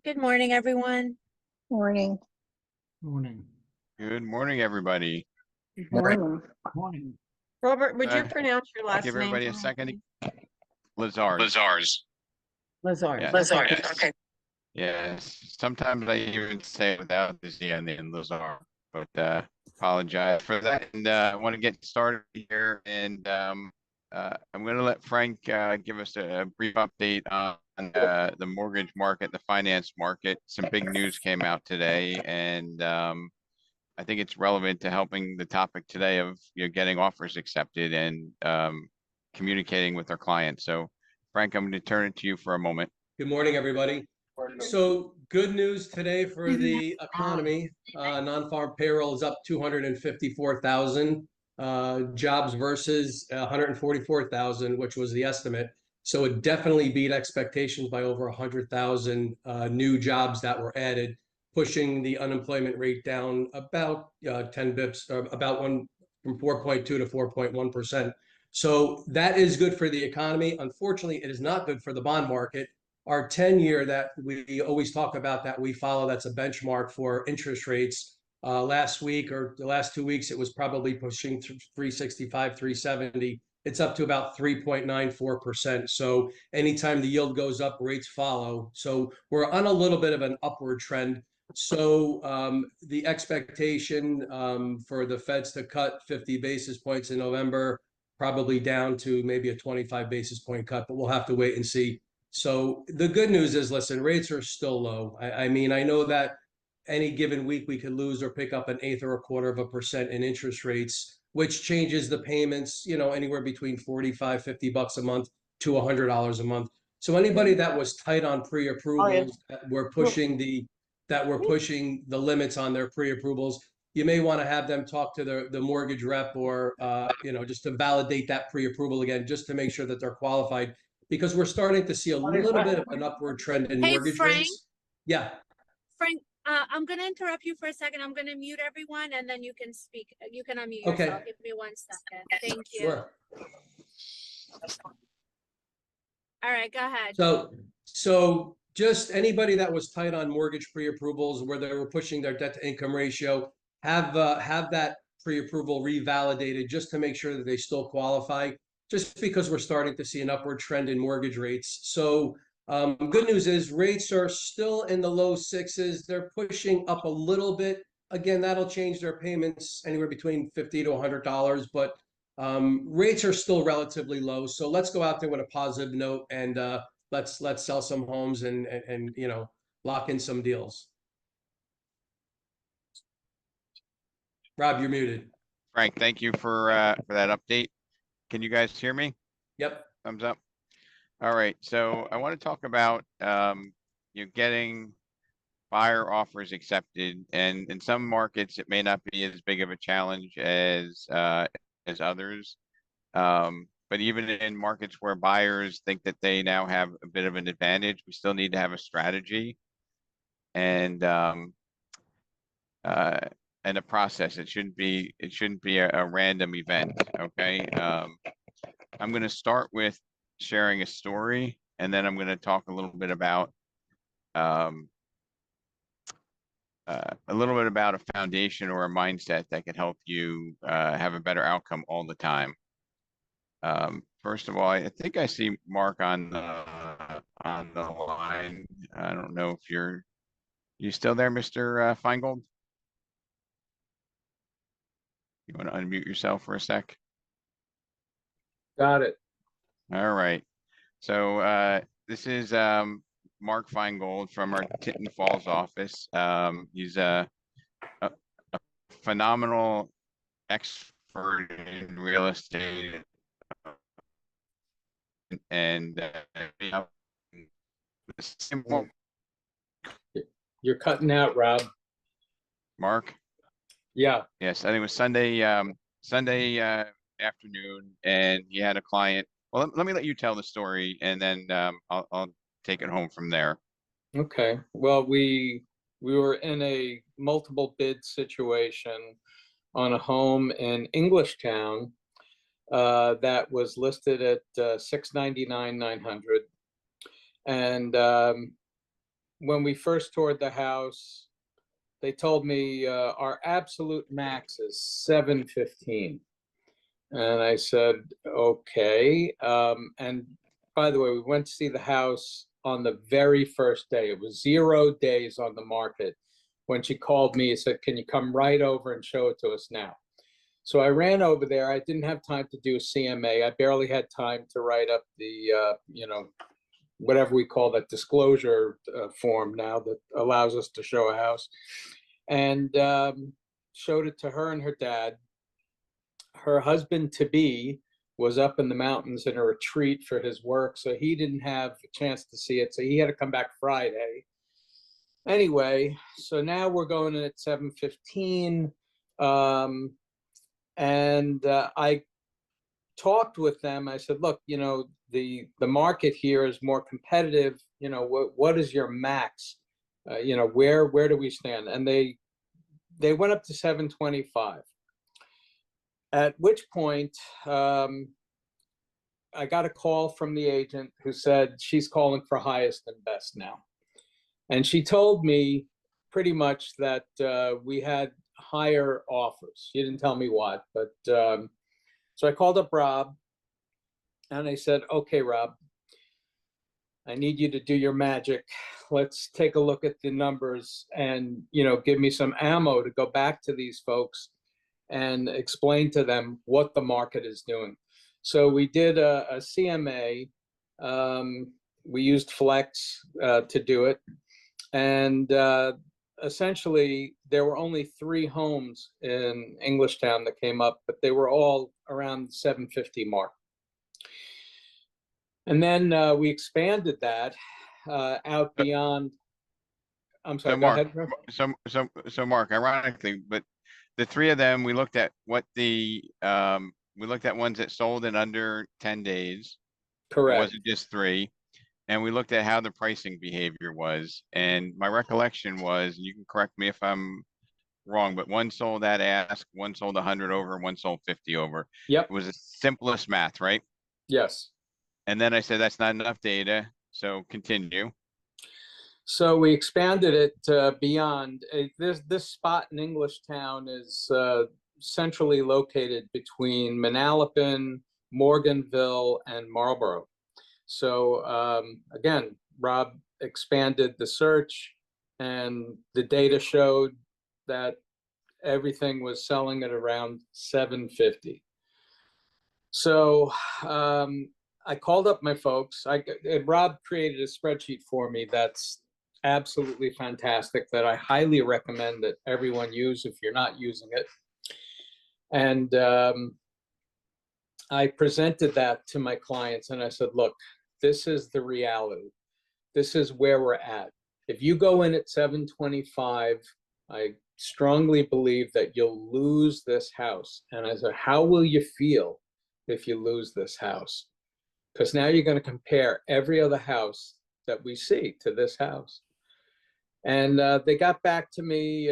Good morning, everyone. Morning. Morning. Good morning, everybody. Morning. Morning. Robert, would you Uh, pronounce your last name? Give everybody a for me, second. please? Lazard. Lazard. Yes. Okay. Yes. Okay. Yes. Sometimes I even say it without the Z on the end, Lazard, but apologize for that. And I want to get started here. And I'm going to let Frank give us a brief update on the mortgage market, the finance market. Some big news came out today, and I think it's relevant to helping the topic today of getting offers accepted and communicating with our clients. So, Frank, I'm going to turn it to you for a moment. Good morning, everybody. So good news today for the economy. Non-farm payroll is up 254,000 jobs versus 144,000, which was the estimate. So it definitely beat expectations by over 100,000 new jobs that were added, pushing the unemployment rate down about 10 bips, about one from 4.2 to 4.1%. So that is good for the economy. Unfortunately, it is not good for the bond market. Our 10-year that we always talk about that we follow, that's a benchmark for interest rates. Last week or the last 2 weeks, it was probably pushing 365, 370. It's up to about 3.94%. So anytime the yield goes up, rates follow. So we're on a little bit of an upward trend. So the expectation for the Feds to cut 50 basis points in November, probably down to maybe a 25 basis point cut, but we'll have to wait and see. So the good news is, listen, rates are still low. I mean, I know that any given week we could lose or pick up an eighth or a quarter of a percent in interest rates, which changes the payments, anywhere between 45, 50 bucks a month to $100 a month. So anybody that was tight on pre-approvals, that were pushing the limits on their pre-approvals, you may want to have them talk to the mortgage rep or just to validate that pre-approval again, just to make sure that they're qualified, because we're starting to see a little bit of an upward trend in mortgage rates. Yeah. Frank, I'm going to interrupt you for a second. I'm going to mute everyone and then you can speak. You can unmute Okay. yourself. Give me 1 second. Thank you. Sure. All right, go ahead. So just anybody that was tight on mortgage pre-approvals where they were pushing their debt to income ratio, have that pre-approval revalidated just to make sure that they still qualify, just because we're starting to see an upward trend in mortgage rates. So good news is rates are still in the low sixes. They're pushing up a little bit. Again, that'll change their payments anywhere between $50 to $100, but rates are still relatively low. So let's go out there with a positive note and let's sell some homes and lock in some deals. Rob, you're muted. Frank, thank you for that update. Can you guys hear me? Yep. Thumbs up. All right. So I want to talk about you getting buyer offers accepted, and in some markets it may not be as big of a challenge as others. But even in markets where buyers think that they now have a bit of an advantage, we still need to have a strategy and a process. It shouldn't be a random event. Okay. I'm going to start with sharing a story, and then I'm going to talk a little bit about a foundation or a mindset that can help you have a better outcome all the time. First of all, I think I see Mark on the line. I don't know if you still there, Mr. Feingold? You want to unmute yourself for a sec? Got it. All right. So this is Mark Feingold from our Tinton Falls office. He's a phenomenal expert in real estate and You're cutting out, Rob. Mark. Yeah. Yes, I think it was Sunday afternoon, and he had a client. Well, let me let you tell the story, and then I'll take it home from there. Okay. Well, we were in a multiple bid situation on a home in Englishtown that was listed at $699,900, and when we first toured the house, they told me our absolute max is 715. And I said, okay. And by the way, we went to see the house on the very first day. It was 0 days on the market. When she called me and said, can you come right over and show it to us now? So I ran over there. I didn't have time to do a CMA. I barely had time to write up the, whatever we call that disclosure form now that allows us to show a house. And showed it to her and her dad. Her husband-to-be was up in the mountains in a retreat for his work, so he didn't have a chance to see it. So he had to come back Friday. Anyway, so now we're going in at 7:15. I talked with them. I said, look, the market here is more competitive. What is your max? Where do we stand? And they went up to 725. At which point, I got a call from the agent who said she's calling for highest and best now. And she told me pretty much that we had higher offers. She didn't tell me what, but so I called up Rob and I said, okay, Rob, I need you to do your magic. Let's take a look at the numbers and, give me some ammo to go back to these folks and explain to them what the market is doing. So we did a CMA. We used Flex to do it. And essentially, there were only 3 homes in Englishtown that came up, but they were all around the 750 mark. And then we expanded that out beyond. I'm sorry, So go Mark, ahead. Rick. so Mark, ironically, but the 3 of them, we looked at we looked at ones that sold in under 10 days. It Correct. wasn't just 3. And we looked at how the pricing behavior was. And my recollection was, and you can correct me if I'm wrong, but one sold at ask, one sold 100 over, one sold 50 over. Yep. It was the simplest math, right? Yes. And then I said, that's not enough data. So continue. So we expanded it beyond. This spot in Englishtown is centrally located between Manalapan, Morganville, and Marlborough. So again, Rob expanded the search, and the data showed that everything was selling at around 750. So I called up my folks. Rob created a spreadsheet for me that's absolutely fantastic that I highly recommend that everyone use if you're not using it. And I presented that to my clients and I said, look, this is the reality. This is where we're at. If you go in at 725, I strongly believe that you'll lose this house. And I said, how will you feel if you lose this house? Because now you're going to compare every other house that we see to this house. And they got back to me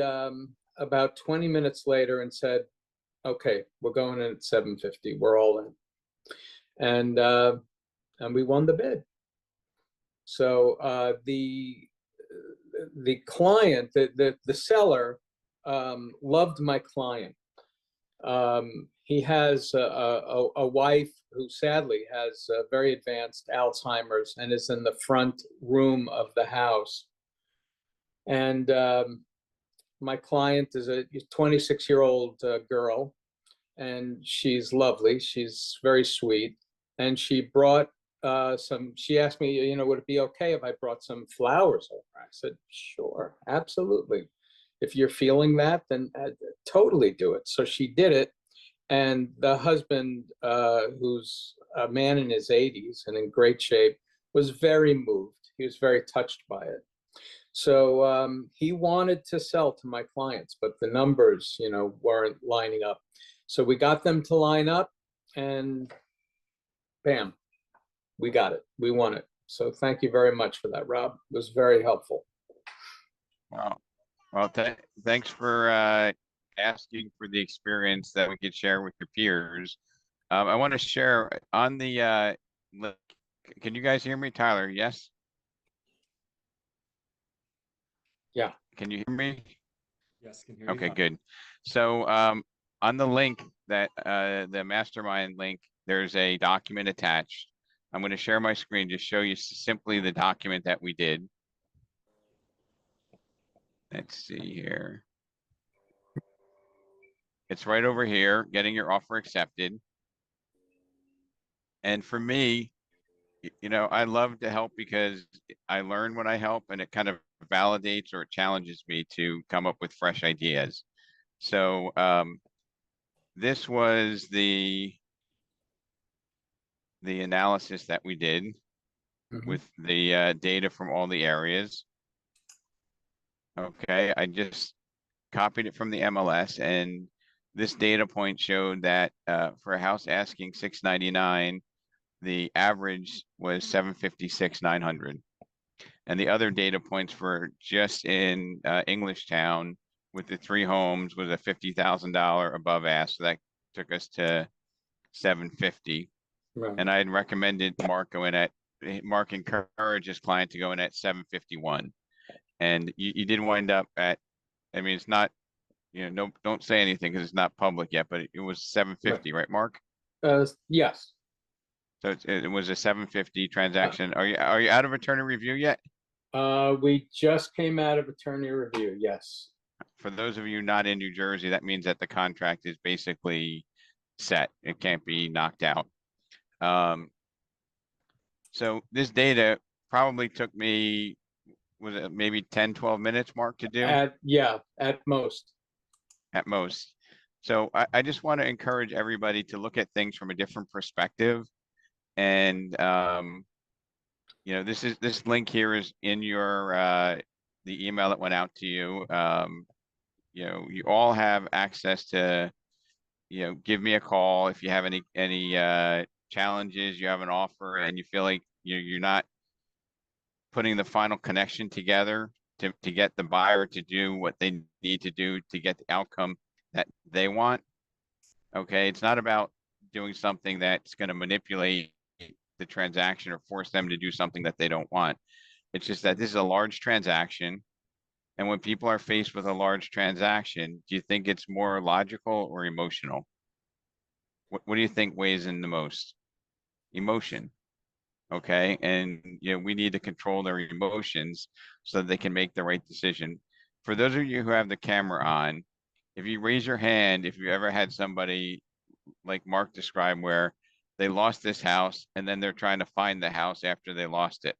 about 20 minutes later and said, okay, we're going in at 750. We're all in. And we won the bid. So the client, the seller, loved my client. He has a wife who sadly has very advanced Alzheimer's and is in the front room of the house. And my client is a 26-year-old girl, and she's lovely. She's very sweet. And she brought she asked me, would it be okay if I brought some flowers over? I said, sure, absolutely. If you're feeling that, then totally do it. So she did it. And the husband, who's a man in his 80s and in great shape, was very moved. He was very touched by it. So he wanted to sell to my clients, but the numbers, weren't lining up. So we got them to line up, and bam, we got it. We won it. So thank you very much for that, Rob. It was very helpful. Wow. Well, thanks for asking for the experience that we could share with your peers. I want to share on the link. Can you guys hear me, Tyler? Yes? Yeah. Can you hear me? Yes, can hear you Okay, fine. good. So on the link that the mastermind link, there's a document attached. I'm going to share my screen to show you simply the document that we did. Let's see here. It's right over here, getting your offer accepted. And for me, you know, I love to help because I learn when I help, and it kind of validates or it challenges me to come up with fresh ideas. So this was the analysis that we did Mhm. with the data from all the areas. Okay, I just copied it from the MLS, and this data point showed that for a house asking 699, the average was 756,900. And the other data points for just in Englishtown with the 3 homes was a $50,000 above ask. So that took us to 750. Right. And I had recommended Mark encouraged his client to go in at 751. And you did wind up at, I mean, it's not, you know, no, don't say anything because it's not public yet, but it was 750, right, Mark? Yes. So it was a 750 transaction. Are you out of attorney review yet? We just came out of attorney review. Yes. For those of you not in New Jersey, that means that the contract is basically set. It can't be knocked out. So this data probably took me, was it maybe 10, 12 minutes, Mark, to do At most. at most. So I just want to encourage everybody to look at things from a different perspective. And, you know, this link here is in your, the email that went out to you. You know, you all have access to, you know, give me a call if you have any challenges, you have an offer and you feel like you're not putting the final connection together to get the buyer to do what they need to do to get the outcome that they want. Okay, it's not about doing something that's going to manipulate the transaction or force them to do something that they don't want. It's just that this is a large transaction. And when people are faced with a large transaction, do you think it's more logical or emotional? What do you think weighs in the most? Emotion. Okay. And, you know, we need to control their emotions so that they can make the right decision. For those of you who have the camera on, if you raise your hand, if you ever had somebody like Mark described where they lost this house and then they're trying to find the house after they lost it.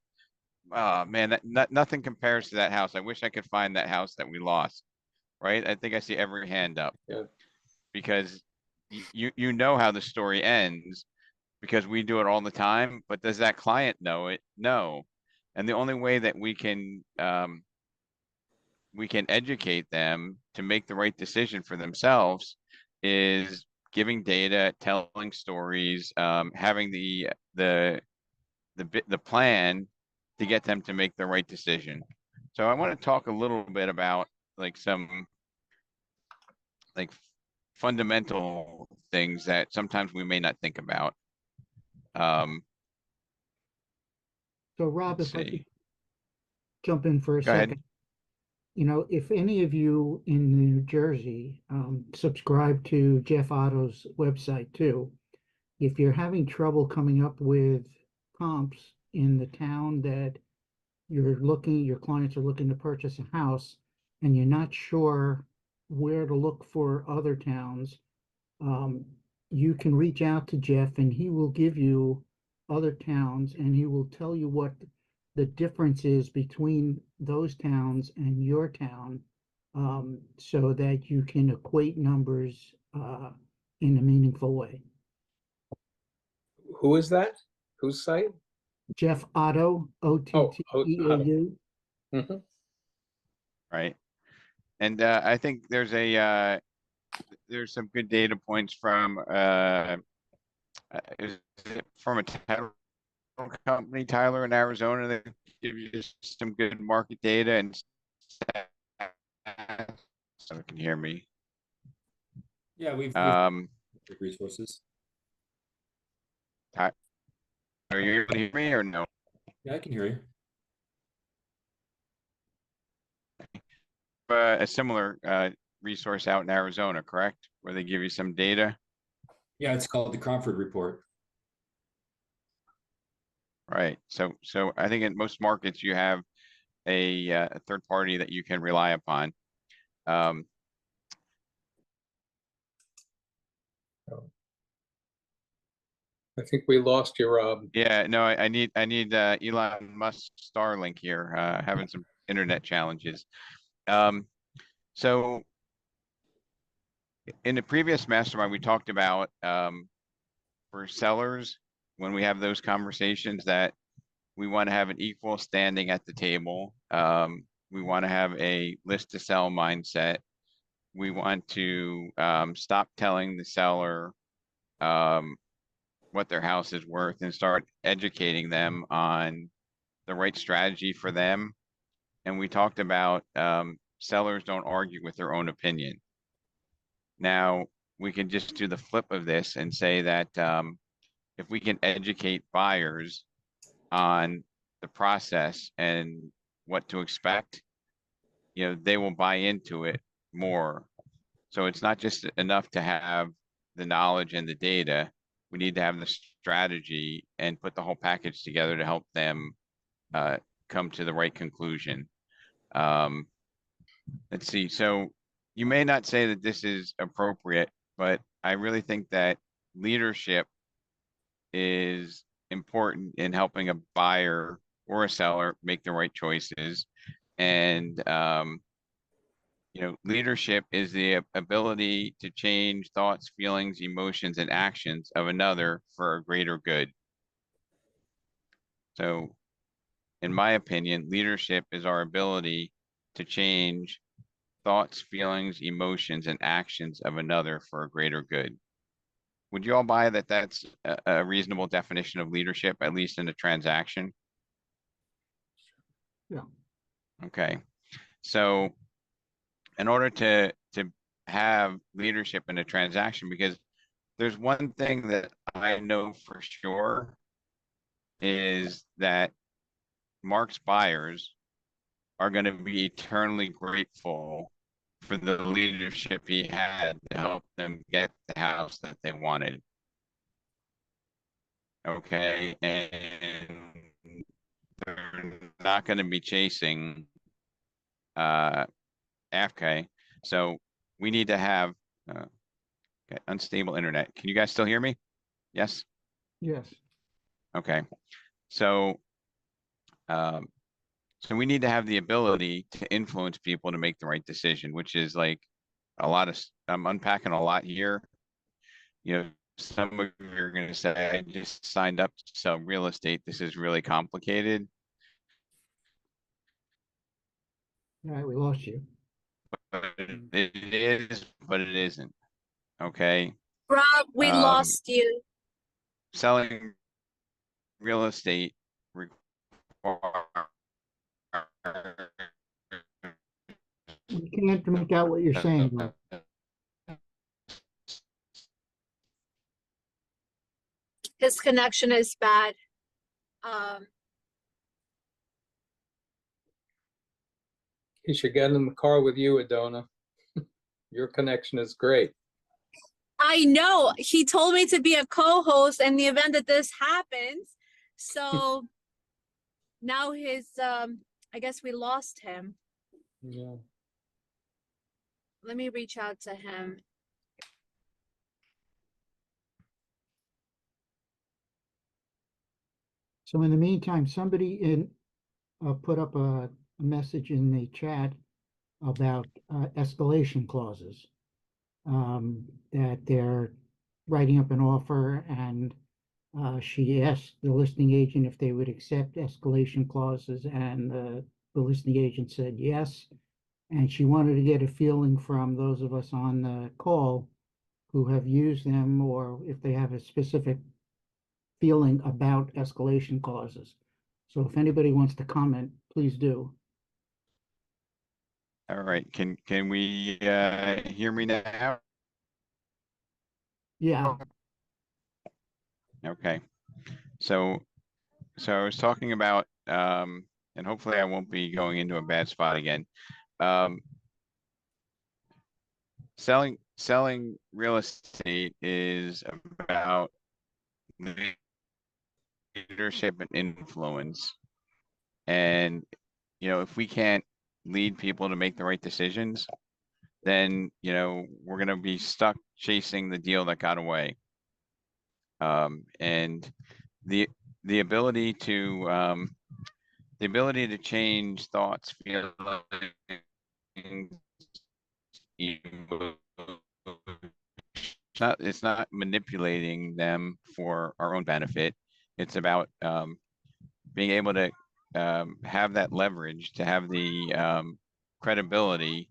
Oh man, nothing compares to that house. I wish I could find that house that we lost. Right? I think I see every hand up. Yeah. Because you know how the story ends because we do it all the time, but does that client know it? No. And the only way that we can educate them to make the right decision for themselves is giving data, telling stories, having the plan to get them to make the right decision. So I want to talk a little bit about like some like fundamental things that sometimes we may not think about. So Rob, Let's if I could see. jump in for a Go ahead. second. You know, if any of you in New Jersey subscribe to Jeff Otto's website too, if you're having trouble coming up with comps in the town that your clients are looking to purchase a house, and you're not sure where to look for other towns, um, you can reach out to Jeff and he will give you other towns and he will tell you what the difference is between those towns and your town, so that you can equate numbers in a meaningful way. Who is that? Whose site? Jeff Otto, Otteau. Mhm. Right. And I think there's some good data points from is it from a title company, Tyler, in Arizona, that give you just some good market data and so you can hear me. Yeah, we've resources. Are you able to hear me or no? Yeah, I can hear you. a similar resource out in Arizona, correct? Where they give you some data, Yeah, it's called the Cromford Report. right? So I think in most markets you have a third party that you can rely upon. I think we lost you, Rob. Yeah, no, I need Elon Musk Starlink here, having some internet challenges. So in the previous mastermind, we talked about for sellers, when we have those conversations, that we want to have an equal standing at the table. We want to have a list to sell mindset. We want to stop telling the seller what their house is worth and start educating them on the right strategy for them. And we talked about sellers don't argue with their own opinion. Now, we can just do the flip of this and say that if we can educate buyers on the process and what to expect, they will buy into it more. So it's not just enough to have the knowledge and the data. We need to have the strategy and put the whole package together to help them come to the right conclusion. Let's see. So you may not say that this is appropriate, but I really think that leadership is important in helping a buyer or a seller make the right choices. And leadership is the ability to change thoughts, feelings, emotions, and actions of another for a greater good. So, in my opinion, leadership is our ability to change thoughts, feelings, emotions, and actions of another for a greater good. Would you all buy that that's a reasonable definition of leadership, at least in a transaction? Yeah. Okay. So in order to have leadership in a transaction, because there's one thing that I know for sure is that Mark's buyers are going to be eternally grateful for the leadership he had to help them get the house that they wanted. Okay, and they're not going to be chasing AFK. So we need to have okay, unstable internet. Can you guys still hear me? Yes? Yes. Okay. So so we need to have the ability to influence people to make the right decision, which is like a lot of, I'm unpacking a lot here. Some of you are going to say, I just signed up to sell real estate. This is really complicated. All right, we lost you. But it is, but it isn't. Okay. Rob, we lost you. Selling real estate requires We can't make out what you're saying, Rob. His connection is bad. He should get in the car with you, Adona. Your connection is great. I know. He told me to be a co-host in the event that this happens. So now I guess we lost him. Yeah. Let me reach out to him. So in the meantime, somebody put up a message in the chat about escalation clauses. That they're writing up an offer, and she asked the listing agent if they would accept escalation clauses, and the listing agent said yes. And she wanted to get a feeling from those of us on the call who have used them, or if they have a specific feeling about escalation clauses. So if anybody wants to comment, please do. all right. Can we hear me now? Yeah. Okay. So I was talking about and hopefully I won't be going into a bad spot again. selling real estate is about leadership and influence. And, if we can't lead people to make the right decisions, then, we're gonna be stuck chasing the deal that got away. And the ability to change thoughts, feelings, it's not manipulating them for our own benefit. It's about being able to have that leverage, to have the credibility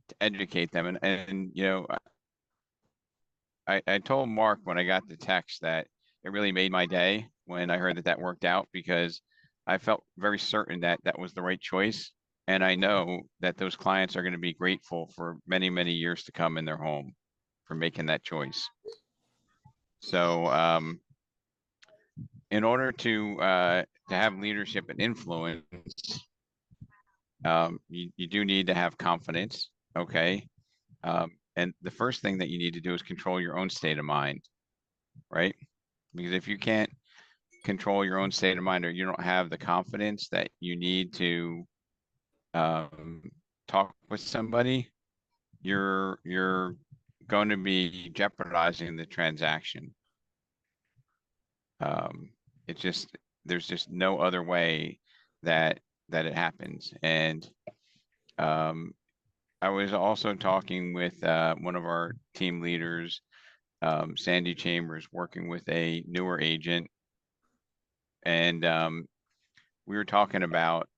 to educate them. And I told Mark when I got the text that it really made my day when I heard that that worked out, because I felt very certain that that was the right choice. And I know that those clients are going to be grateful for many, many years to come in their home for making that choice. So in order to have leadership and influence, you do need to have confidence. Okay. And the first thing that you need to do is control your own state of mind, right? Because if you can't control your own state of mind, or you don't have the confidence that you need to talk with somebody, you're going to be jeopardizing the transaction. It's just, there's just no other way that it happens. And I was also talking with one of our team leaders, Sandy Chambers, working with a newer agent. And we were talking about,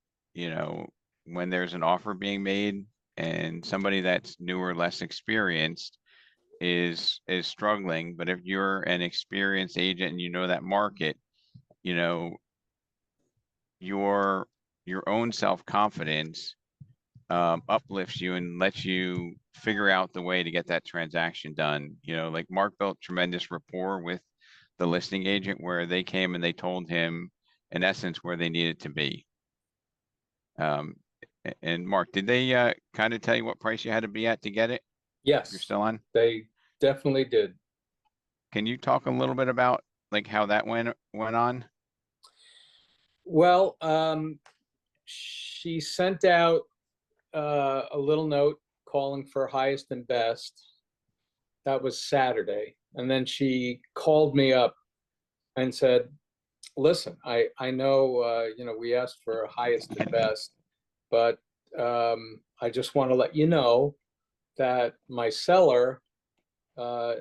when there's an offer being made and somebody that's newer, less experienced is struggling. But if you're an experienced agent and you know that market, your own self-confidence uplifts you and lets you figure out the way to get that transaction done. Like Mark built tremendous rapport with the listing agent, where they came and they told him in essence where they needed to be. And Mark, did they kind of tell you what price you had to be at to get it? Yes, You're still on? they definitely did. Can you talk a little bit about like how that went on? Well, she sent out a little note calling for highest and best. That was Saturday. And then she called me up and said, listen, I know, we asked for highest and best, but I just want to let you know that my seller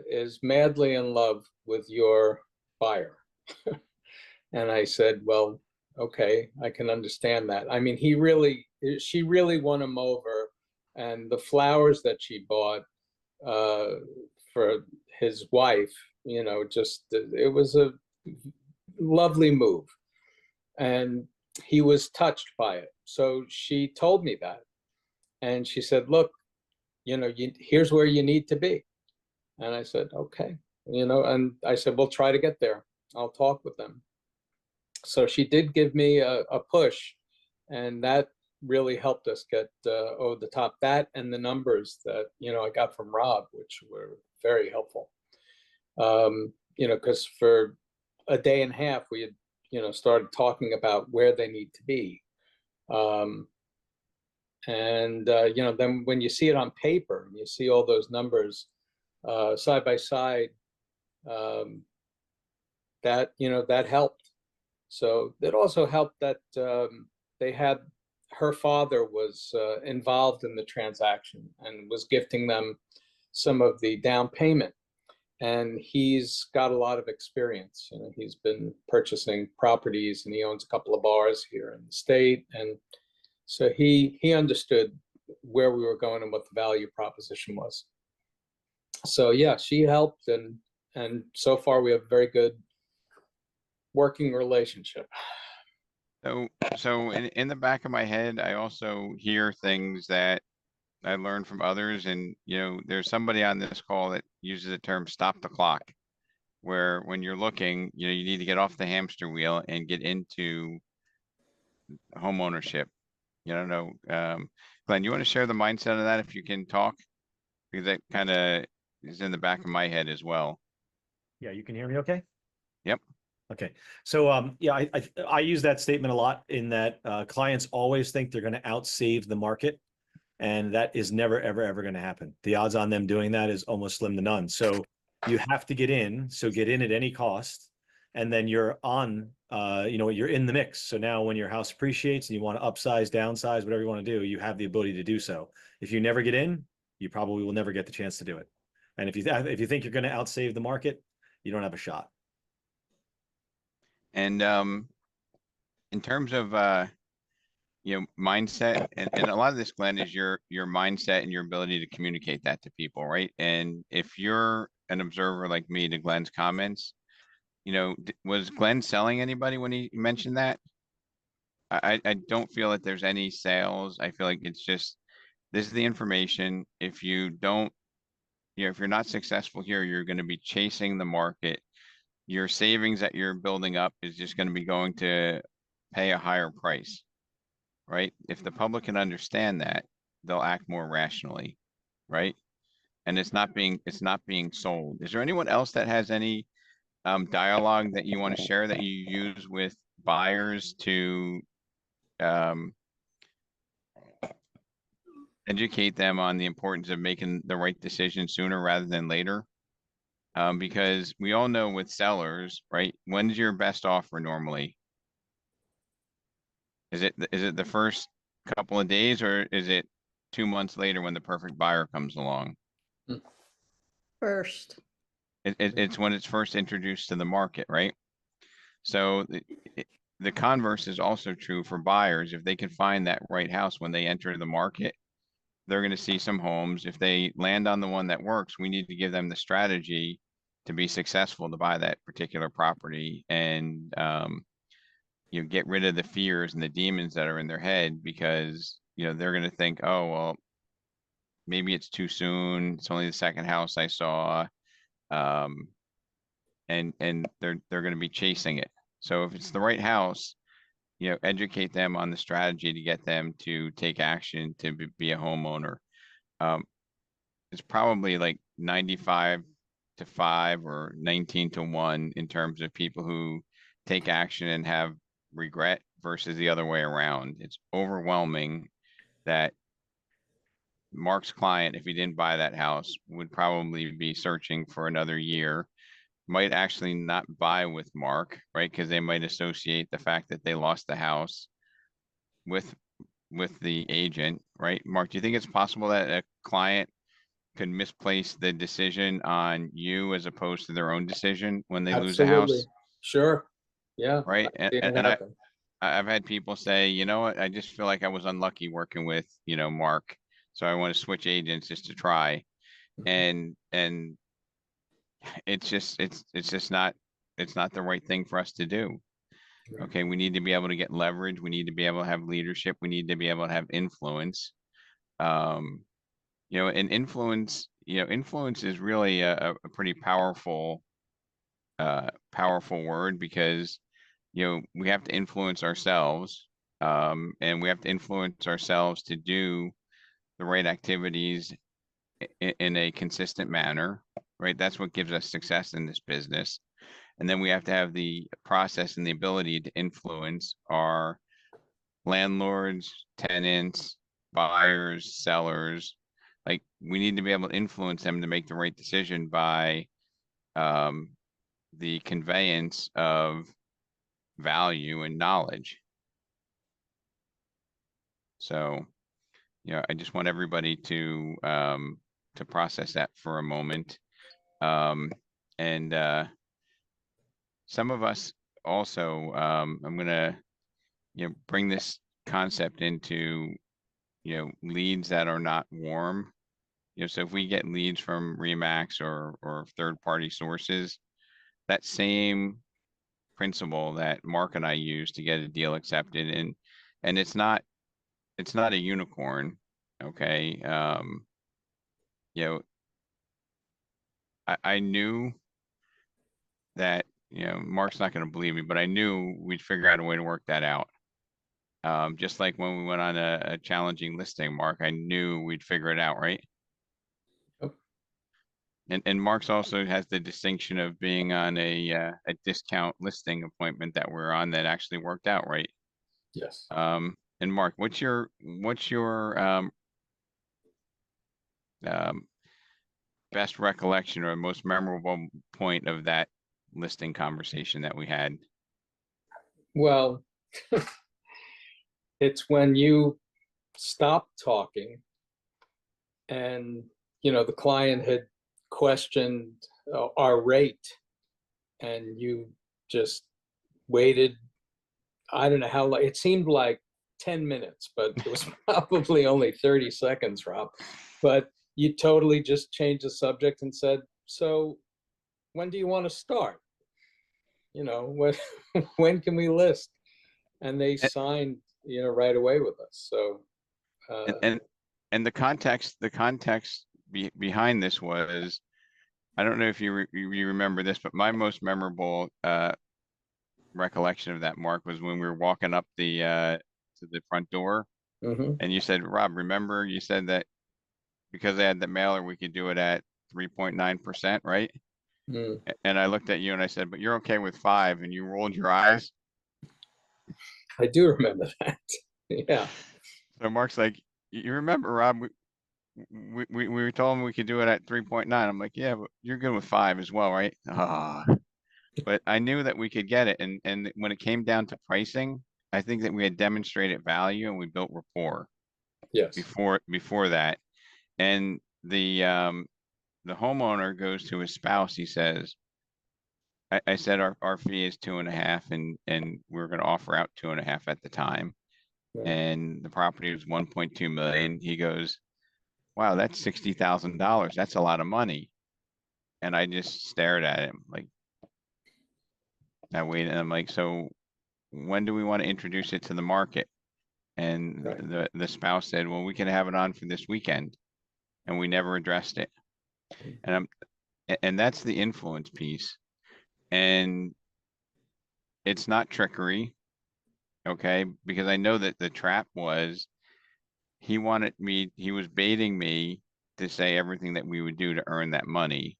is madly in love with your buyer. And I said, well, okay, I can understand that. I mean, she really won him over. And the flowers that she bought for his wife, it was a lovely move. And he was touched by it. So she told me that. And she said, look, here's where you need to be. And I said, okay, and I said, we'll try to get there. I'll talk with them. So she did give me a push, and that really helped us get over the top. That and the numbers that, I got from Rob, which were very helpful. Because for a day and a half, we had, started talking about where they need to be. And then when you see it on paper, you see all those numbers side by side, that, that helped. So it also helped that her father was involved in the transaction and was gifting them some of the down payment. And he's got a lot of experience. He's been purchasing properties, and he owns a couple of bars here in the state. And so he understood where we were going and what the value proposition was. So yeah, she helped, and so far we have a very good working relationship. So in the back of my head, I also hear things that I learned from others. And, there's somebody on this call that uses the term stop the clock, where when you're looking, you need to get off the hamster wheel and get into home ownership. Glenn, you want to share the mindset of that if you can talk? Because that kind of is in the back of my head as well. Yeah, you can hear me okay? Yep. Okay, so yeah, I use that statement a lot in that clients always think they're going to outsave the market, and that is never, ever, ever going to happen. The odds on them doing that is almost slim to none. So you have to get in. So get in at any cost, and then you're on. You're in the mix. So now when your house appreciates and you want to upsize, downsize, whatever you want to do, you have the ability to do so. If you never get in, you probably will never get the chance to do it. And if you think you're going to outsave the market, you don't have a shot. And in terms of mindset, and a lot of this, Glenn, is your mindset and your ability to communicate that to people, right? And if you're an observer like me to Glenn's comments, was Glenn selling anybody when he mentioned that? I don't feel that there's any sales. I feel like it's just, this is the information. If you don't, if you're not successful here, you're going to be chasing the market. Your savings that you're building up is just going to be going to pay a higher price, right? If the public can understand that, they'll act more rationally, right? And it's not being sold. Is there anyone else that has any dialogue that you want to share that you use with buyers to educate them on the importance of making the right decision sooner rather than later? Because we all know with sellers, right? When's your best offer normally? Is it the first couple of days, or is it 2 months later when the perfect buyer comes along? First. It's when it's first introduced to the market, right? So the converse is also true for buyers. If they can find that right house when they enter the market, they're going to see some homes. If they land on the one that works, we need to give them the strategy to be successful to buy that particular property, and get rid of the fears and the demons that are in their head, because they're going to think, oh well, maybe it's too soon, it's only the second house I saw, and they're going to be chasing it. So if it's the right house, educate them on the strategy to get them to take action to be a homeowner. It's probably like 95-5 or 19-1 in terms of people who take action and have regret versus the other way around. It's overwhelming that Mark's client, if he didn't buy that house, would probably be searching for another year, might actually not buy with Mark, right? Because they might associate the fact that they lost the house with the agent, right? Mark, do you think it's possible that a client could misplace the decision on you as opposed to their own decision when they lose a house? Absolutely. Sure. Yeah. Right. I've seen it happen. I've had people say, you know what, I just feel like I was unlucky working with, Mark, so I want to switch agents just to try. And it's just not the right thing for us to do. Okay, we need to be able to get leverage. We need to be able to have leadership. We need to be able to have influence. And influence is really a pretty powerful word, because we have to influence ourselves, and we have to influence ourselves to do the right activities in a consistent manner, right? That's what gives us success in this business. And then we have to have the process and the ability to influence our landlords, tenants, buyers, sellers. Like, we need to be able to influence them to make the right decision by the conveyance of value and knowledge. So, I just want everybody to process that for a moment. And some of us also, I'm gonna, bring this concept into, leads that are not warm. So if we get leads from Remax or third-party sources, that same principle that Mark and I use to get a deal accepted, and it's not a unicorn. Okay. I knew that, Mark's not going to believe me, but I knew we'd figure out a way to work that out. Just like when we went on a challenging listing, Mark, I knew we'd figure it out, right? Yep. And Mark's also has the distinction of being on a discount listing appointment that we're on that actually worked out right. Yes. And Mark, what's your um, best recollection or most memorable point of that listing conversation that we had? Well, it's when you stopped talking and, the client had questioned our rate and you just waited. I don't know how long, it seemed like 10 minutes, but it was probably only 30 seconds, Rob. But you totally just changed the subject and said, so when do you want to start? When, when can we list? And they signed, right away with us. So, And the context behind this was, I don't know if you remember this, but my most memorable recollection of that, Mark, was when we were walking up the to the front door, mhm. and you said, Rob, remember you said that because they had the mailer, we could do it at 3.9%, right? Mm. And I looked at you and I said, but you're okay with 5, and you rolled your eyes. I do remember that. Yeah. So Mark's like, you remember, Rob, we were told him we could do it at 3.9. I'm like, yeah, but you're good with 5 as well, right? But I knew that we could get it. And when it came down to pricing, I think that we had demonstrated value and we built rapport Yes. before that. And the homeowner goes to his spouse. He says, I said our fee is 2.5, and we're going to offer out 2.5 at the time. Right. And the property was 1.2 million. He goes, wow, that's $60,000. That's a lot of money. And I just stared at him like, I waited, and I'm like, so when do we want to introduce it to the market? And Right. the spouse said, well, we can have it on for this weekend. And we never addressed it. And that's the influence piece. And it's not trickery, okay? Because I know that the trap was he was baiting me to say everything that we would do to earn that money.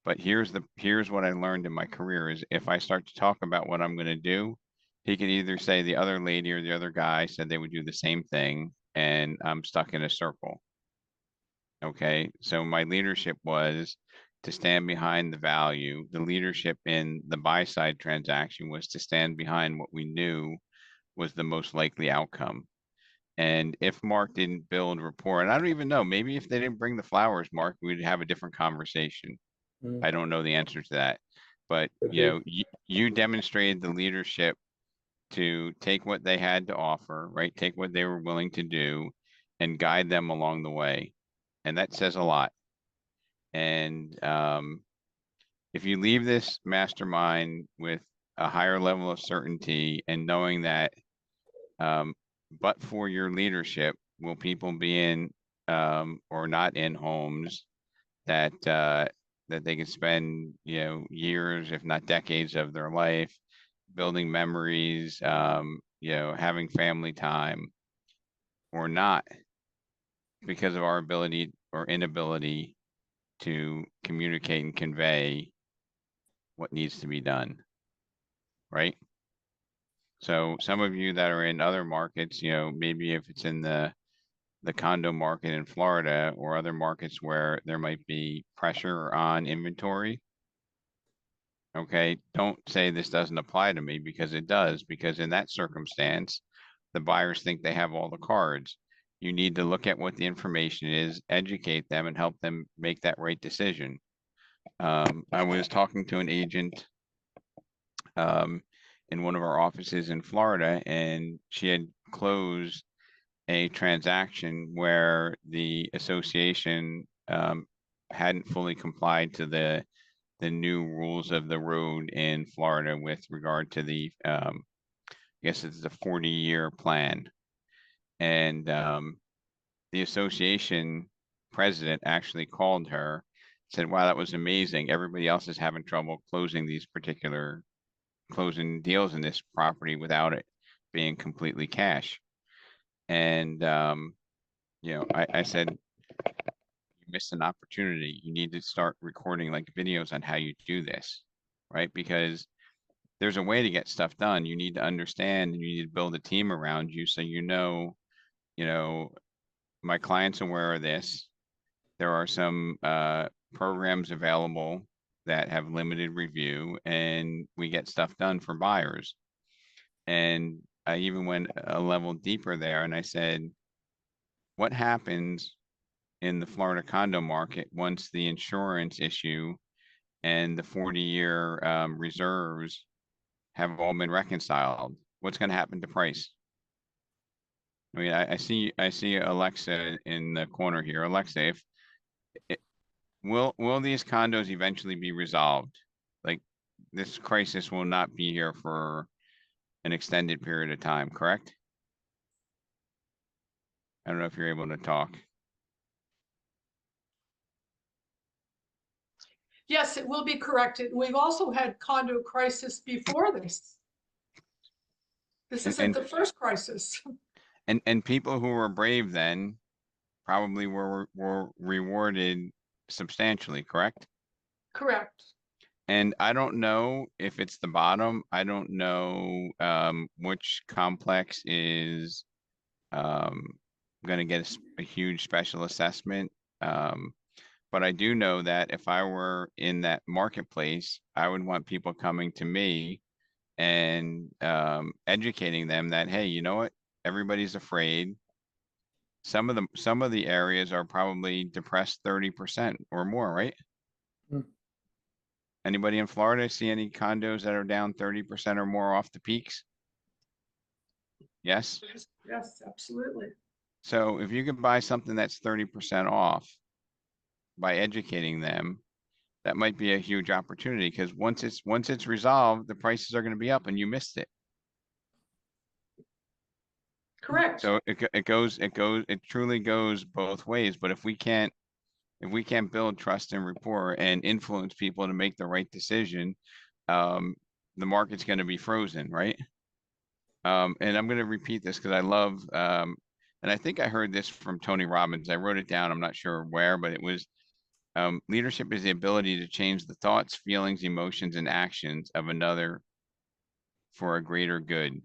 But here's what I learned in my career is if I start to talk about what I'm going to do, he can either say the other lady or the other guy said they would do the same thing, and I'm stuck in a circle. Okay, so my leadership was to stand behind the value. The leadership in the buy side transaction was to stand behind what we knew was the most likely outcome. And if Mark didn't build rapport, and I don't even know, maybe if they didn't bring the flowers, Mark, we'd have a different conversation. Mm. I don't know the answer to that, but Could be. you demonstrated the leadership to take what they had to offer, right? Take what they were willing to do and guide them along the way. And that says a lot. And if you leave this mastermind with a higher level of certainty and knowing that, but for your leadership, will people be in or not in homes that that they can spend, years, if not decades of their life building memories, having family time or not because of our ability or inability to communicate and convey what needs to be done, right? So some of you that are in other markets, maybe if it's in the condo market in Florida or other markets where there might be pressure on inventory. Okay, don't say this doesn't apply to me because it does, because in that circumstance, the buyers think they have all the cards. You need to look at what the information is, educate them, and help them make that right decision. I was talking to an agent in one of our offices in Florida, and she had closed a transaction where the association hadn't fully complied to the new rules of the road in Florida with regard to the I guess it's a 40-year plan. And the association president actually called her, said, wow, that was amazing. Everybody else is having trouble closing these particular closing deals in this property without it being completely cash. And I said, missed an opportunity. You need to start recording like videos on how you do this, right? Because there's a way to get stuff done. You need to understand and you need to build a team around you so you know, my client's aware of this. There are some programs available that have limited review and we get stuff done for buyers. And I even went a level deeper there and I said, what happens in the Florida condo market once the insurance issue and the 40-year reserves have all been reconciled? What's going to happen to price? I mean, I see Alexa in the corner here. Alexa, if will these condos eventually be resolved? Like this crisis will not be here for an extended period of time, correct? I don't know if you're able to talk. Yes, it will be corrected. We've also had condo crisis before this. This isn't the first crisis. And people who were brave then probably were rewarded substantially, correct? Correct. And I don't know if it's the bottom. I don't know which complex is going to get a huge special assessment. But I do know that if I were in that marketplace, I would want people coming to me and educating them that, hey, you know what? Everybody's afraid. Some of the areas are probably depressed 30% or more, right? Hmm. Anybody in Florida see any condos that are down 30% or more off the peaks? Yes. Yes, absolutely. So if you could buy something that's 30% off by educating them, that might be a huge opportunity because once it's resolved, the prices are going to be up and you missed it. Correct. So it truly goes both ways. But if we can't build trust and rapport and influence people to make the right decision, the market's going to be frozen, right? And I'm going to repeat this because I love, and I think I heard this from Tony Robbins. I wrote it down. I'm not sure where, but it was, leadership is the ability to change the thoughts, feelings, emotions, and actions of another for a greater good.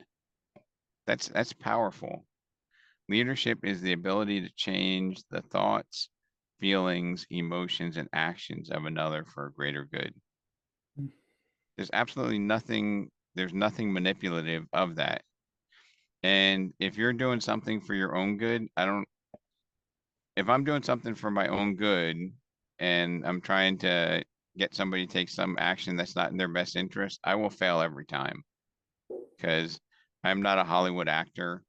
That's powerful. Leadership is the ability to change the thoughts, feelings, emotions, and actions of another for a greater good. There's absolutely nothing, there's nothing manipulative of that. And if you're doing something for your own good, if I'm doing something for my own good and I'm trying to get somebody to take some action that's not in their best interest, I will fail every time because I'm not a Hollywood actor.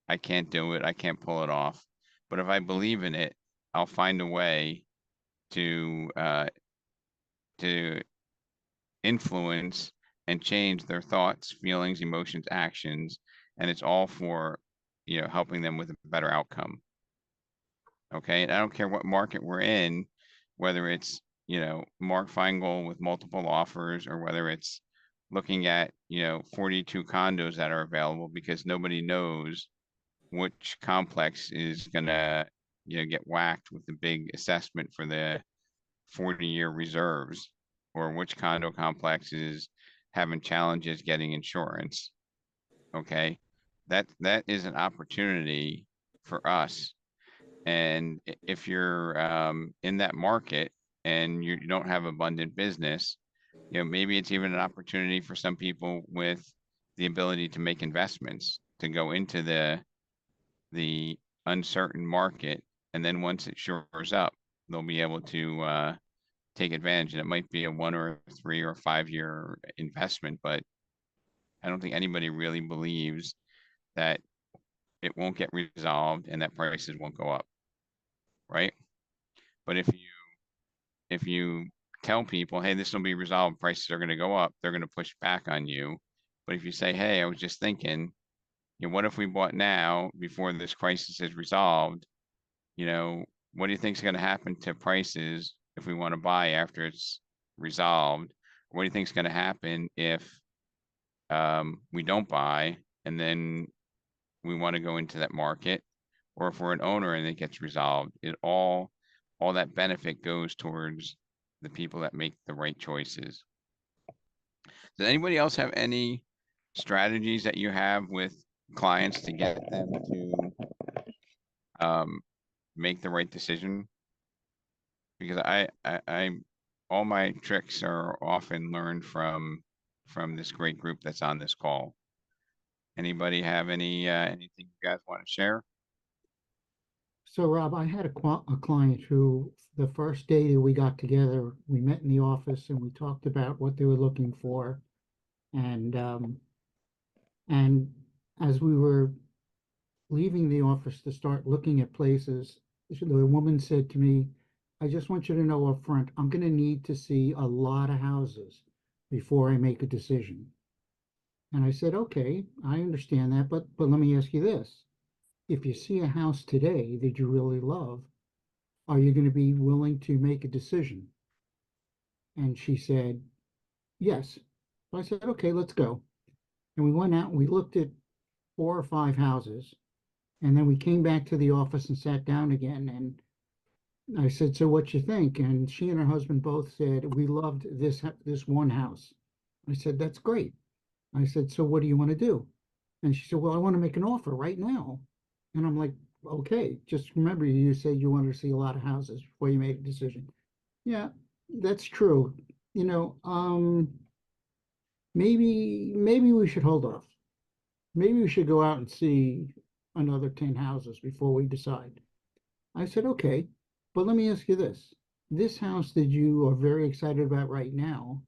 I can't do it. I can't pull it off. But if I believe in it, I'll find a way to influence and change their thoughts, feelings, emotions, actions, and it's all for, helping them with a better outcome. Okay, and I don't care what market we're in, whether it's, Mark Feingold with multiple offers or whether it's looking at, 42 condos that are available because nobody knows which complex is gonna, get whacked with the big assessment for the 40-year reserves, or which condo complex is having challenges getting insurance. Okay, that is an opportunity for us. And if you're in that market and you don't have abundant business, maybe it's even an opportunity for some people with the ability to make investments to go into the uncertain market. And then once it shores up, they'll be able to take advantage. And it might be a 1 or 3 or 5 year investment, but I don't think anybody really believes that it won't get resolved and that prices won't go up, right? But if you tell people, hey, this will be resolved, prices are going to go up, they're going to push back on you. But if you say, hey, I was just thinking, what if we bought now before this crisis is resolved? What do you think is going to happen to prices if we want to buy after it's resolved? What do you think is going to happen if we don't buy and then we want to go into that market, or if we're an owner and it gets resolved? It all all that benefit goes towards the people that make the right choices. Does anybody else have any strategies that you have with clients to get them to make the right decision? Because all my tricks are often learned from this great group that's on this call. Anybody have anything you guys want to share? So Rob, I had a client who, the first day that we got together, we met in the office and we talked about what they were looking for. And as we were leaving the office to start looking at places, the woman said to me, I just want you to know up front, I'm going to need to see a lot of houses before I make a decision. And I said, okay, I understand that, but let me ask you this. If you see a house today that you really love, are you going to be willing to make a decision? And she said, yes. So I said, okay, let's go. And we went out and we looked at 4 or 5 houses. And then we came back to the office and sat down again. And I said, so what you think? And she and her husband both said, we loved this one house. I said, that's great. I said, so what do you want to do? And she said, well, I want to make an offer right now. And I'm like, okay, just remember you said you wanted to see a lot of houses before you made a decision. Yeah, that's true. You know, maybe we should hold off. Maybe we should go out and see another 10 houses before we decide. I said, okay, but let me ask you this. This house that you are very excited about right now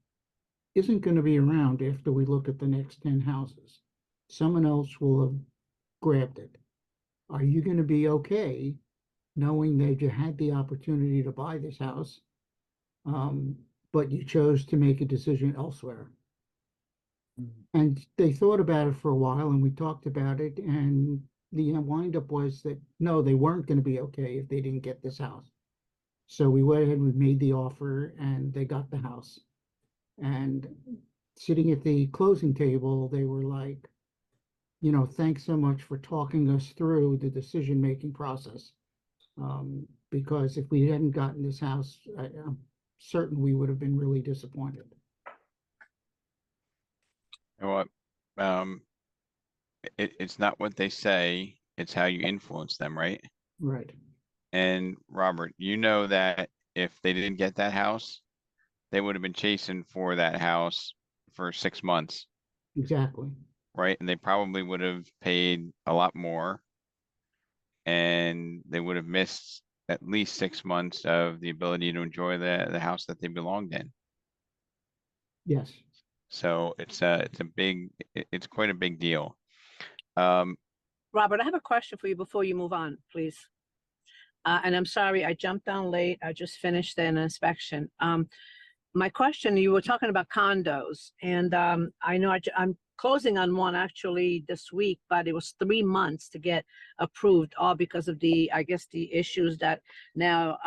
isn't going to be around after we look at the next 10 houses. Someone else will have grabbed it. Are you going to be okay knowing that you had the opportunity to buy this house, but you chose to make a decision elsewhere? And they thought about it for a while and we talked about it, and the wind-up was that no, they weren't going to be okay if they didn't get this house. So we went ahead, we made the offer, and they got the house. And sitting at the closing table, they were like, you know, thanks so much for talking us through the decision-making process. Because if we hadn't gotten this house, I'm certain we would have been really disappointed. You know what? It's not what they say, it's how you influence them, right? Right. And Robert, you know that if they didn't get that house, they would have been chasing for that house for 6 months, Exactly. right? And they probably would have paid a lot more. And they would have missed at least 6 months of the ability to enjoy the house that they belonged in. Yes. So it's quite a big deal. Robert, I have a question for you before you move on, please. And I'm sorry, I jumped down late. I just finished an inspection. My question, you were talking about condos, and I know I'm closing on one actually this week, but it was 3 months to get approved, all because of I guess the issues that now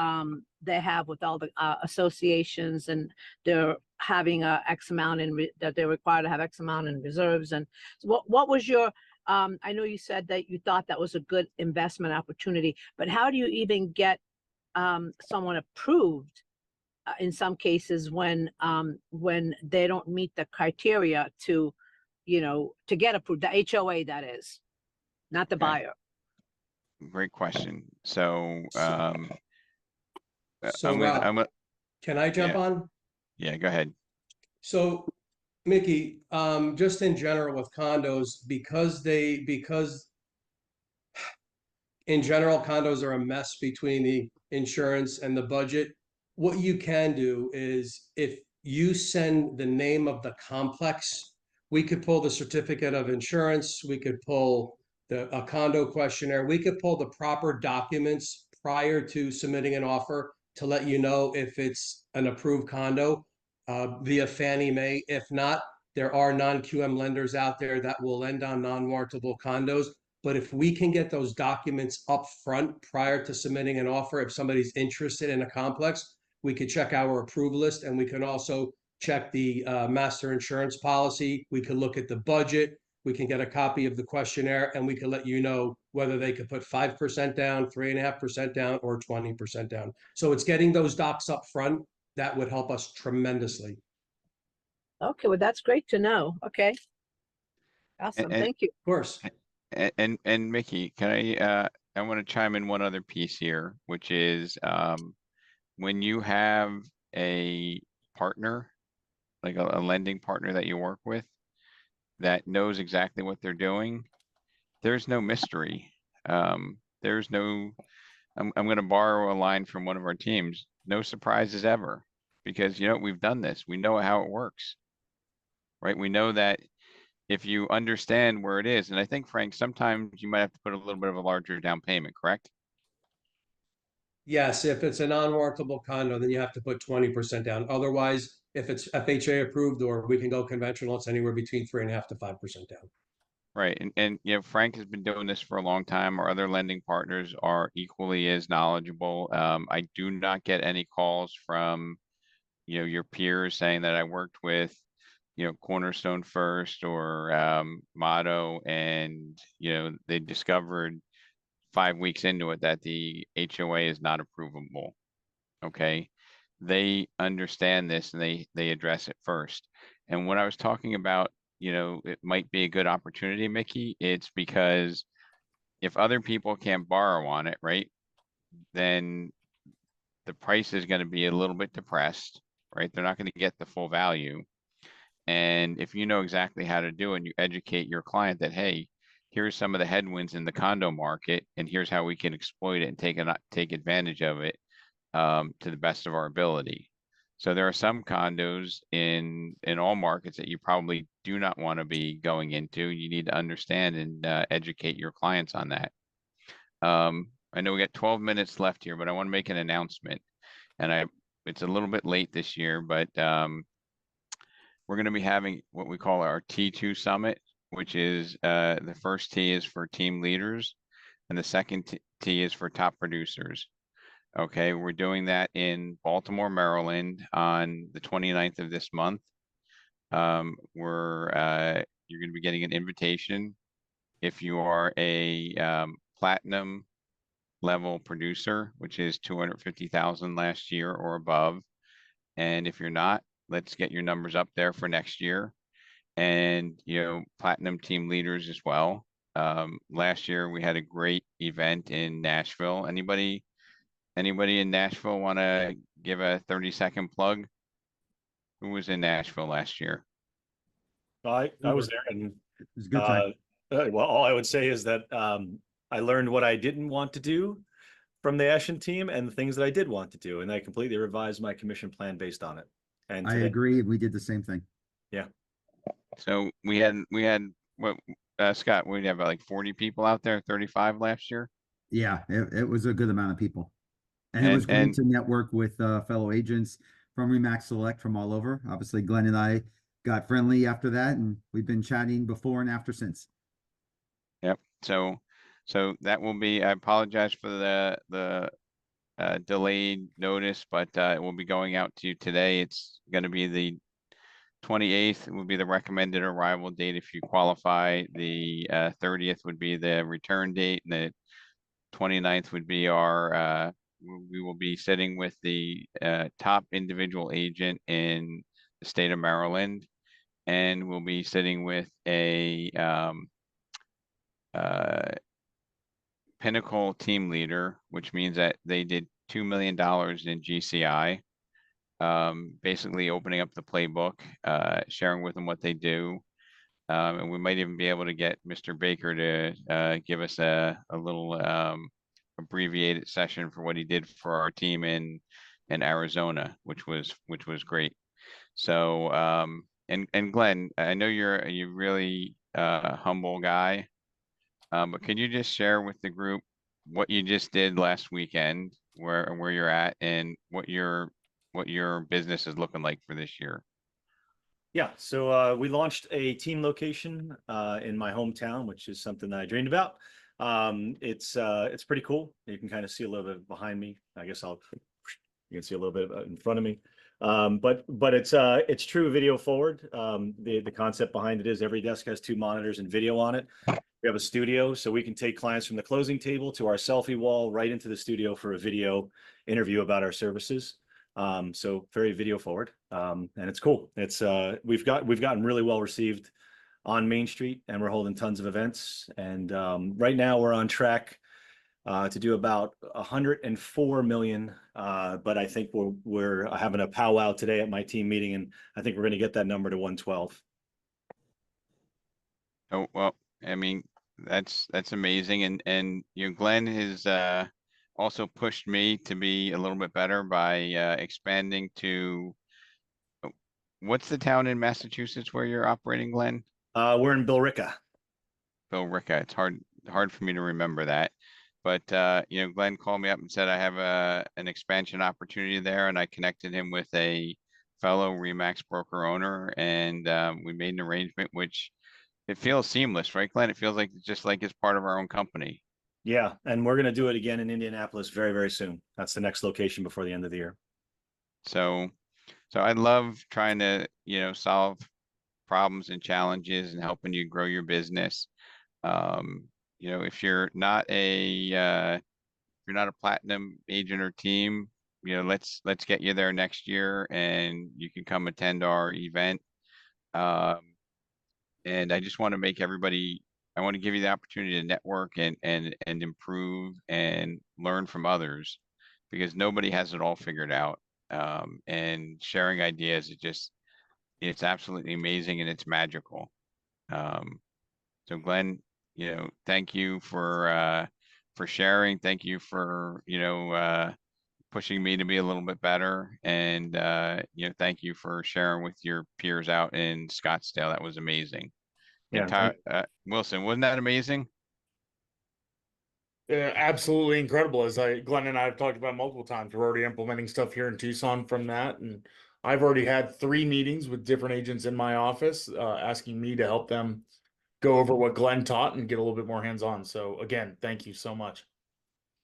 they have with all the associations, and they're having X amount that they're required to have X amount in reserves. And so what was your, I know you said that you thought that was a good investment opportunity, but how do you even get someone approved in some cases when they don't meet the criteria to, you know, to get approved, the HOA, that is, not the Okay. buyer? Great question. So, So Rob, can I jump yeah. on? Yeah, go ahead. So Mickey, just in general with condos, because in general, condos are a mess between the insurance and the budget. What you can do is if you send the name of the complex, we could pull the certificate of insurance, we could pull a condo questionnaire, we could pull the proper documents prior to submitting an offer to let you know if it's an approved condo via Fannie Mae. If not, there are non-QM lenders out there that will lend on non-warrantable condos. But if we can get those documents up front prior to submitting an offer, if somebody's interested in a complex, we could check our approve list, and we can also check the master insurance policy. We could look at the budget. we can get a copy of the questionnaire and we can let you know whether they could put 5% down, 3.5% down, or 20% down. So it's getting those docs up front. That would help us tremendously. Okay, well, that's great to know. Okay. Awesome, and- thank you. Of course. And Mickey, I want to chime in one other piece here, which is, when you have a partner, like a lending partner that you work with, that knows exactly what they're doing, there's no mystery. There's no, I'm going to borrow a line from one of our teams, no surprises ever, because we've done this. We know how it works, right? We know that if you understand where it is, and I think, Frank, sometimes you might have to put a little bit of a larger down payment, correct? Yes, if it's a non-warrantable condo, then you have to put 20% down. Otherwise, if it's FHA approved or we can go conventional, it's anywhere between 3.5% to 5% down. Right. And Frank has been doing this for a long time. Our other lending partners are equally as knowledgeable. I do not get any calls from, your peers saying that I worked with, Cornerstone First or Motto, and, they discovered 5 weeks into it that the HOA is not approvable. Okay. They understand this and they address it first. And when I was talking about, it might be a good opportunity, Mickey, it's because if other people can't borrow on it, right, then the price is going to be a little bit depressed, right? They're not going to get the full value. And if you know exactly how to do it and you educate your client that, hey, here's some of the headwinds in the condo market, and here's how we can exploit it and take advantage of it, to the best of our ability. So there are some condos in all markets that you probably do not want to be going into. You need to understand and educate your clients on that. I know we got 12 minutes left here, but I want to make an announcement. And it's a little bit late this year, but we're going to be having what we call our T2 Summit, which is the first T is for team leaders, and the second T is for top producers. Okay, we're doing that in Baltimore, Maryland on the 29th of this month. You're going to be getting an invitation if you are a platinum level producer, which is 250,000 last year or above. And if you're not, let's get your numbers up there for next year. And, platinum team leaders as well. Last year we had a great event in Nashville. Anybody in Nashville want to give a 30-second plug? Who was in Nashville last year? I was there, and It was a good time. well, all I would say is that I learned what I didn't want to do from the Ashen team and the things that I did want to do, and I completely revised my commission plan based on it. And I agree. We did the same thing. Yeah. So we had what, Scott, we'd have like 40 people out there, 35 last year. Yeah, it was a good amount of people. And it was great to network with fellow agents from Remax Select from all over. Obviously, Glenn and I got friendly after that, and we've been chatting before and after since. Yep. So that will be, I apologize for the delayed notice, but it will be going out to you today. It's going to be the 28th. It will be the recommended arrival date if you qualify. The 30th would be the return date, and the 29th would be our we will be sitting with the top individual agent in the state of Maryland, and we'll be sitting with a pinnacle team leader, which means that they did $2 million in GCI, basically opening up the playbook, sharing with them what they do. And we might even be able to get Mr. Baker to give us a little abbreviated session for what he did for our team in Arizona, which was great. So and Glenn, I know you're a really humble guy, but could you just share with the group what you just did last weekend, where you're at, and what your business is looking like for this year? Yeah, so we launched a team location in my hometown, which is something that I dreamed about. It's pretty cool. You can kind of see a little bit behind me. I guess you can see a little bit in front of me. But it's true video forward. The concept behind it is every desk has 2 monitors and video on it. We have a studio, so we can take clients from the closing table to our selfie wall right into the studio for a video interview about our services. So very video forward, and it's cool. It's we've gotten really well received on Main Street, and we're holding tons of events. And right now we're on track to do about 104 million. But I think we're having a powwow today at my team meeting, and I think we're going to get that number to 112. Oh, well, I mean, that's amazing. And you know, Glenn has also pushed me to be a little bit better by expanding to what's the town in Massachusetts where you're operating, Glenn? We're in Billerica. Billerica. It's hard for me to remember that. But you know, Glenn called me up and said I have an expansion opportunity there, and I connected him with a fellow Remax broker owner, and we made an arrangement which it feels seamless, right, Glenn? It feels like just like it's part of our own company. Yeah, and we're going to do it again in Indianapolis very, very soon. That's the next location before the end of the year. So I love trying to, you know, solve problems and challenges and helping you grow your business. You know, if you're not a platinum agent or team, you know, let's get you there next year, and you can come attend our event. And I just want to make everybody, I want to give you the opportunity to network and improve and learn from others, because nobody has it all figured out. And sharing ideas, it's absolutely amazing and it's magical. So Glenn, you know, thank you for sharing. Thank you for, you know, pushing me to be a little bit better. And, you know, thank you for sharing with your peers out in Scottsdale. That was amazing. Yeah. Wilson, wasn't that amazing? Absolutely incredible. As Glenn and I have talked about multiple times, we're already implementing stuff here in Tucson from that. And I've already had 3 meetings with different agents in my office, asking me to help them go over what Glenn taught and get a little bit more hands-on. So again, thank you so much.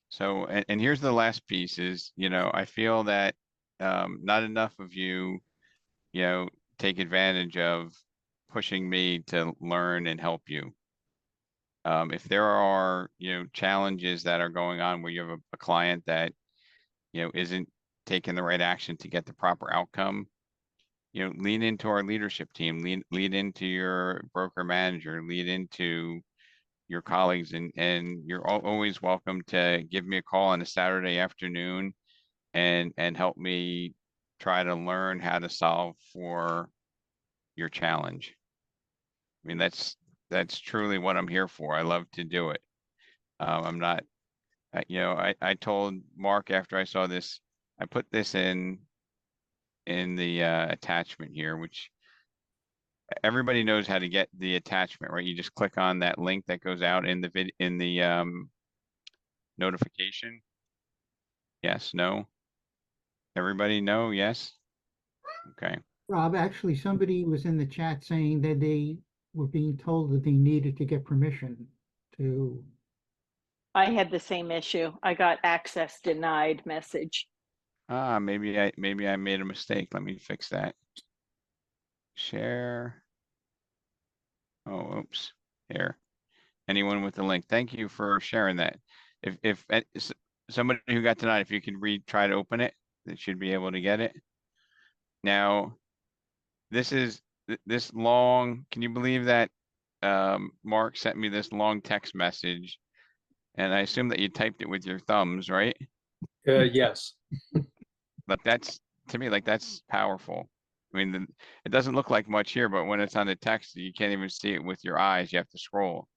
So, and here's the last piece is, you know, I feel that not enough of you, you know, take advantage of pushing me to learn and help you. If there are, you know, challenges that are going on where you have a client that, you know, isn't taking the right action to get the proper outcome, you know, lean into our leadership team, lead into your broker manager, lead into your colleagues, and you're always welcome to give me a call on a Saturday afternoon and help me try to learn how to solve for your challenge. I mean, that's truly what I'm here for. I love to do it. I'm not, you know, I told Mark after I saw this, I put this in the attachment here, which everybody knows how to get the attachment, right? You just click on that link that goes out in the notification. Yes, no. Everybody know, yes? Okay. Rob, actually, somebody was in the chat saying that they were being told that they needed to get permission to. I had the same issue. I got access denied message. Maybe I made a mistake. Let me fix that. Share. Oh, oops. Here. Anyone with the link. Thank you for sharing that. If somebody who got denied, if you could try to open it, they should be able to get it. Now, this is this long. Can you believe that Mark sent me this long text message, and I assume that you typed it with your thumbs, right? Yes. But that's, to me, like, that's powerful. I mean, it doesn't look like much here, but when it's on the text, you can't even see it with your eyes. You have to scroll.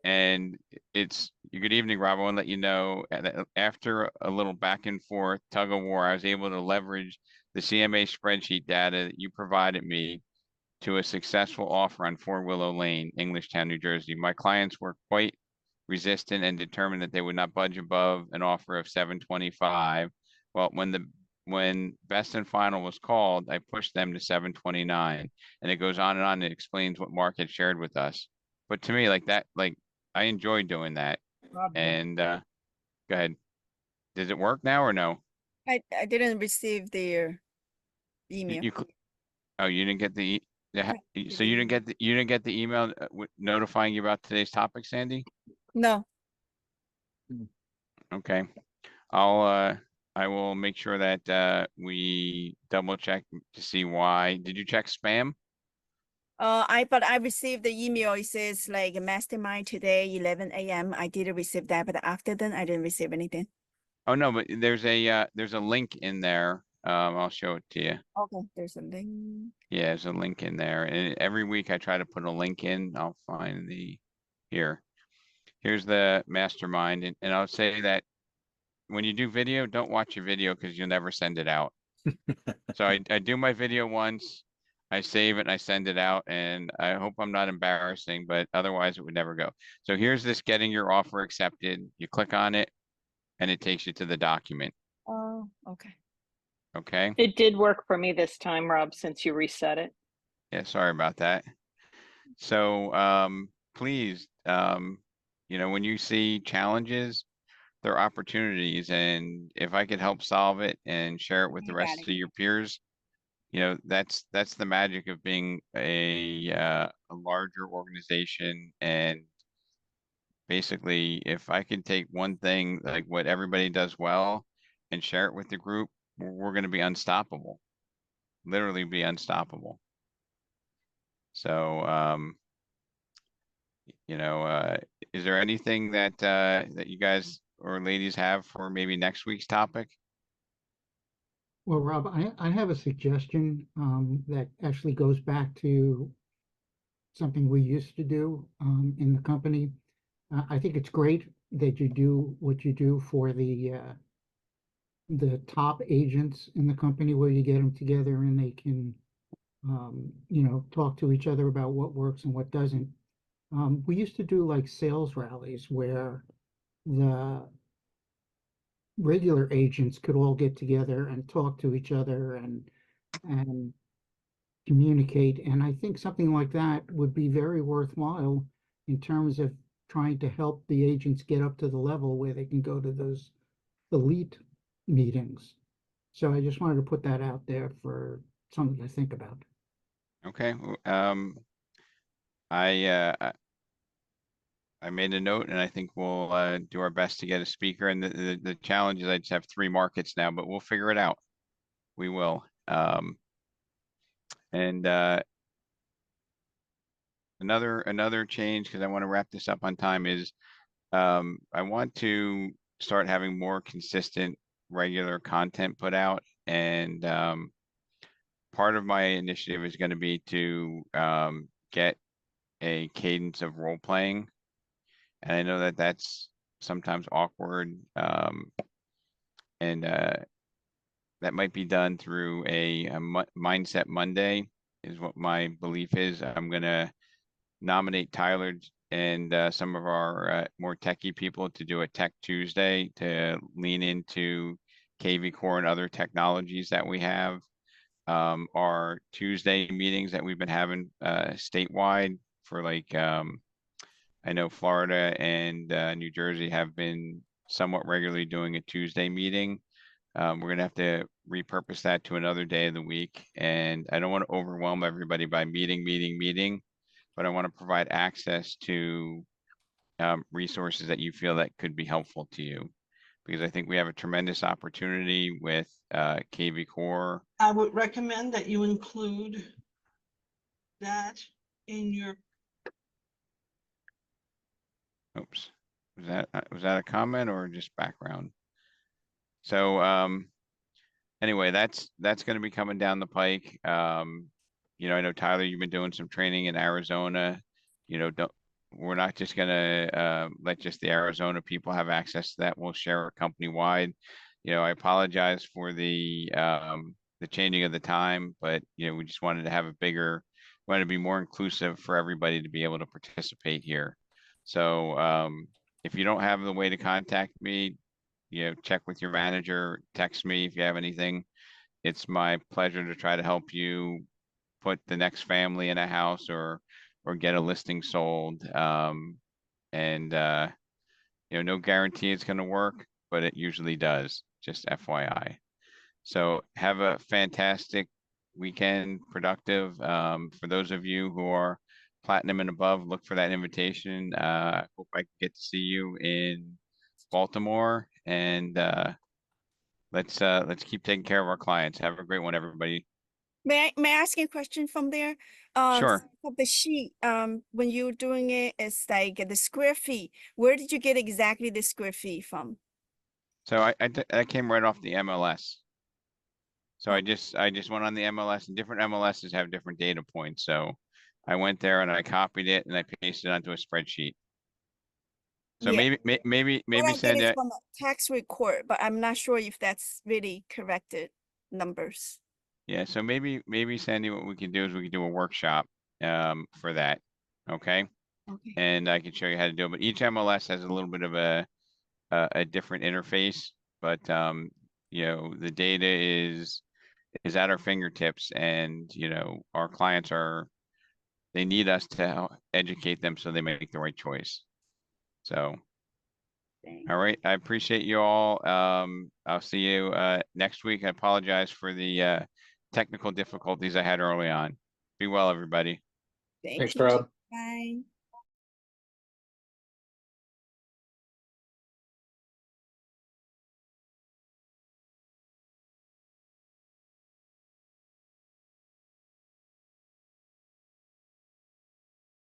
And it's, good evening, Rob. I want to let you know that after a little back and forth tug of war, I was able to leverage the CMA spreadsheet data that you provided me to a successful offer on 4 Willow Lane, Englishtown, New Jersey. My clients were quite resistant and determined that they would not budge above an offer of 725. Well, when best and final was called, I pushed them to 729, and it goes on and on. It explains what Mark had shared with us. But to me, like that, like, I enjoy doing that. And go ahead. Does it work now or no? I didn't receive the email. Oh, you didn't get the, so you didn't get the email notifying you about today's topic, Sandy? No. Okay. I will make sure that we double check to see why. Did you check spam? But I received the email. It says like Mastermind today, 11 a.m. I did receive that, but after then I didn't receive anything. Oh, no, but there's a link in there. I'll show it to you. Okay, there's a link. Yeah, there's a link in there. And every week I try to put a link in. I'll find here's the mastermind. And I'll say that when you do video, don't watch your video because you'll never send it out. So I do my video once, I save it and I send it out, and I hope I'm not embarrassing, but otherwise it would never go. So here's this getting your offer accepted. You click on it and it takes you to the document. Oh, okay. Okay. It did work for me this time, Rob, since you reset it. Yeah, sorry about that. So please, when you see challenges, there are opportunities, and if I could help solve it and share it with the rest of your peers, that's the magic of being a larger organization. And basically, if I can take one thing, like what everybody does well, and share it with the group, we're going to be unstoppable, literally be unstoppable. So, is there anything that you guys or ladies have for maybe next week's topic? Well, Rob, I have a suggestion that actually goes back to something we used to do in the company. I think it's great that you do what you do for the top agents in the company, where you get them together and they can talk to each other about what works and what doesn't. We used to do like sales rallies where the regular agents could all get together and talk to each other and communicate. And I think something like that would be very worthwhile in terms of trying to help the agents get up to the level where they can go to those elite meetings. So I just wanted to put that out there for something to think about. Okay. I made a note, and I think we'll do our best to get a speaker. And the challenge is I just have 3 markets now, but we'll figure it out. We will. And another change, because I want to wrap this up on time, is I want to start having more consistent, regular content put out. And part of my initiative is going to be to get a cadence of role playing. And I know that that's sometimes awkward. And that might be done through a Mindset Monday is what my belief is. I'm going to nominate Tyler and some of our more techie people to do a Tech Tuesday to lean into KV Core and other technologies that we have. Our Tuesday meetings that we've been having statewide for I know Florida and New Jersey have been somewhat regularly doing a Tuesday meeting. We're going to have to repurpose that to another day of the week. And I don't want to overwhelm everybody by meeting, but I want to provide access to resources that you feel that could be helpful to you. Because I think we have a tremendous opportunity with KV Core. I would recommend that you include that in your. Oops, was that a comment or just background? So anyway, that's going to be coming down the pike. I know Tyler, you've been doing some training in Arizona. We're not just going to let just the Arizona people have access to that. We'll share it company wide. I apologize for the changing of the time, but we just wanted to have wanted to be more inclusive for everybody to be able to participate here. So if you don't have the way to contact me, check with your manager, text me if you have anything. It's my pleasure to try to help you put the next family in a house or get a listing sold. No guarantee it's going to work, but it usually does, just FYI. So have a fantastic weekend, productive. For those of you who are platinum and above, look for that invitation. I hope I can get to see you in Baltimore, and let's keep taking care of our clients. Have a great one, everybody. May I ask you a question from there? Sure. Of the sheet, when you're doing it, it's like the square feet. Where did you get exactly the square feet from? So I came right off the MLS. So I just went on the MLS, and different MLSs have different data points. So I went there and I copied it and I pasted it onto a spreadsheet. So Yeah. maybe What I get send is it. from a tax report, but I'm not sure if that's really corrected numbers. Yeah, so maybe Sandy, what we can do is we can do a workshop for that. Okay. Okay. And I can show you how to do it. But each MLS has a little bit of a different interface, but you know, the data is at our fingertips, and you know, our clients they need us to educate them so they make the right choice. So all right, I appreciate you all. I'll see you next week. I apologize for the technical difficulties I had early on. Be well, everybody. Thank Thanks, you. Rob. Bye.